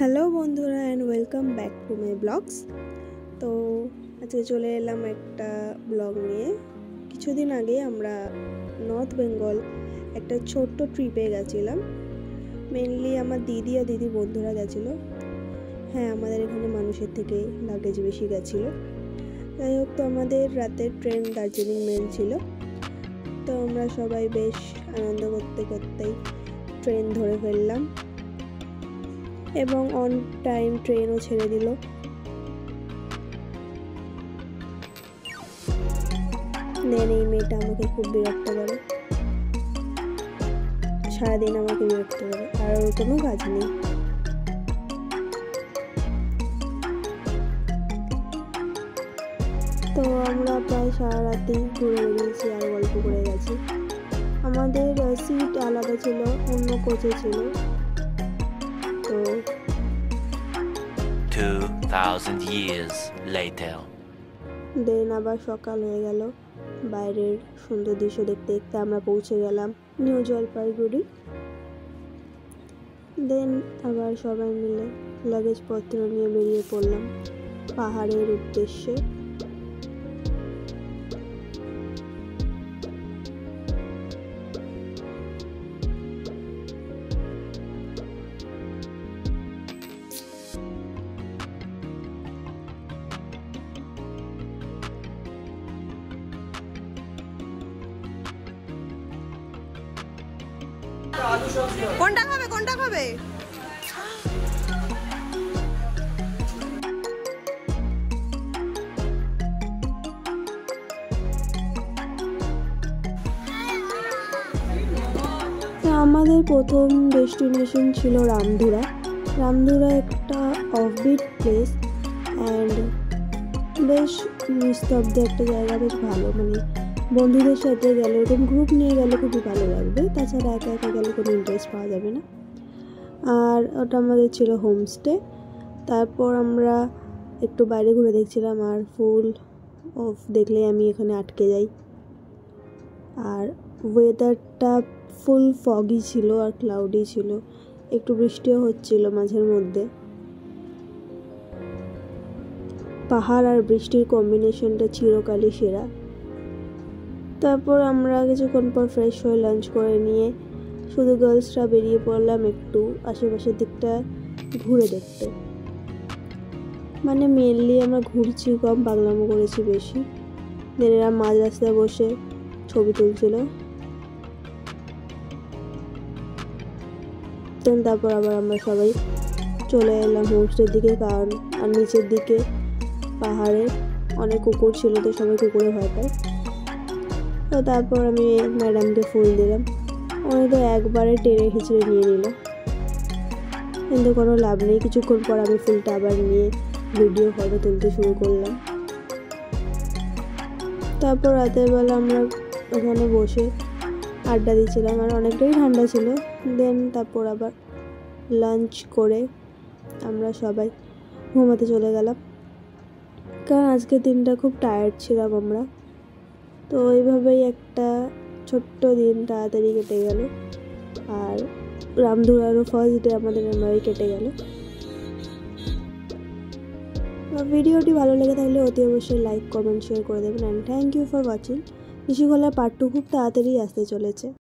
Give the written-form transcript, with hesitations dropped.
Hello বন্ধুরা and welcome back to my blogs. তো আজকে চলে এলাম একটা ব্লগ নিয়ে। কিছুদিন আগে আমরা নর্থ বেঙ্গল একটা ছোট্ট ট্রিপে গেছিলাম। মেনলি আমার দিদি আর দিদি বন্ধুরা গেছিলো। হ্যাঁ, আমাদের এখানে মানুষের থেকে লাগেজ বেশি গেছিলো। যাই হোক, তো আমাদের রাতের ট্রেন দার্জিলিং মেল ছিল। তো আমরা সবাই বেশ আনন্দ করতে করতেই ট্রেন ধরে ফেললাম এবং অন টাইম ট্রেনও ছেড়ে দিল। দেন এই মেয়েটা আমাকে খুব বিরক্ত করে, সারাদিন আমাকে বিরক্ত করে, আর ওর কোনো কাজ নেই। তো আমরা প্রায় সারা রাতেই ঘুরে বেরিয়েছি আর গল্প করে গেছি। আমাদের সিট আলাদা ছিল, অন্য কোচে ছিল। তো 2000 years later. দেন আবার সকাল হয়ে গেল। বাইরের সুন্দর দৃশ্য দেখতে দেখতে আমরা পৌঁছে গেলাম নিউ জলপাইগুড়ি। দেন আবার সবাই মিলে লাগেজপত্র নিয়ে বেরিয়ে পড়লাম পাহাড়ের উদ্দেশ্যে। কোনটা খাবে কোনটা খাবে? আমাদের প্রথম ডেস্টিনেশন ছিল রামধুরা। রামধুরা একটা অফবিট প্লেস অ্যান্ড বেশ নিস্তব্ধ একটা জায়গা, বেশ ভালো। মানে বন্ধুদের সাথে গেলে, এরকম গ্রুপ নিয়ে গেলে খুবই ভালো লাগবে, তাছাড়া একা একা গেলে কোনো ইন্টারেস্ট পাওয়া যাবে না। আর ওটা আমাদের ছিল হোমস্টে। তারপর আমরা একটু বাইরে ঘুরে দেখছিলাম, আর ফুল অফ দেখলে আমি এখানে আটকে যাই। আর ওয়েদারটা ফুল ফগি ছিল আর ক্লাউডি ছিল, একটু বৃষ্টিও হচ্ছিল মাঝের মধ্যে। পাহাড় আর বৃষ্টির কম্বিনেশনটা চিরকালই সেরা। তারপর আমরা কিছুক্ষণ পর ফ্রেশ হয়ে লাঞ্চ করে নিয়ে শুধু গার্লসরা বেরিয়ে পড়লাম একটু আশেপাশের দিকটা ঘুরে দেখতে। মানে মেনলি আমরা ঘুরছি কম, পাগলামো করেছি বেশি। দেন এরা মাঝ রাস্তায় বসে ছবি তুলছিল। দেন তারপর আবার আমরা সবাই চলে এলাম হোমস্টের দিকে, কারণ আর নিচের দিকে পাহাড়ে অনেক কুকুর ছিল, তো সবাই কুকুরে ভয় পায়। তো তারপর আমি ম্যাডামকে ফুল দিলাম, উনি তো একবারে টেনে হিচড়ে নিয়ে নিল, কিন্তু কোনো লাভ নেই। কিছুক্ষণ পর আমি ফুলটা আবার নিয়ে ভিডিও ফটো তুলতে শুরু করলাম। তারপর রাতের বেলা আমরা ওখানে বসে আড্ডা দিচ্ছিলাম, আর অনেকটাই ঠান্ডা ছিল। দেন তারপর আবার লাঞ্চ করে আমরা সবাই ঘুমাতে চলে গেলাম, কারণ আজকের দিনটা খুব টায়ার্ড ছিলাম আমরা। তো এইভাবেই একটা ছোট্ট দিন তাড়াতাড়ি কেটে গেল, আর রামধুরারও ফার্স্ট ডে আমাদের এমনভাবেই কেটে গেল। ভিডিওটি ভালো লেগে থাকলে অতি অবশ্যই লাইক, কমেন্ট, শেয়ার করে দেবেন। And thank you for watching. ঋষিকলার পার্ট 2 খুব তাড়াতাড়ি আসতে চলেছে।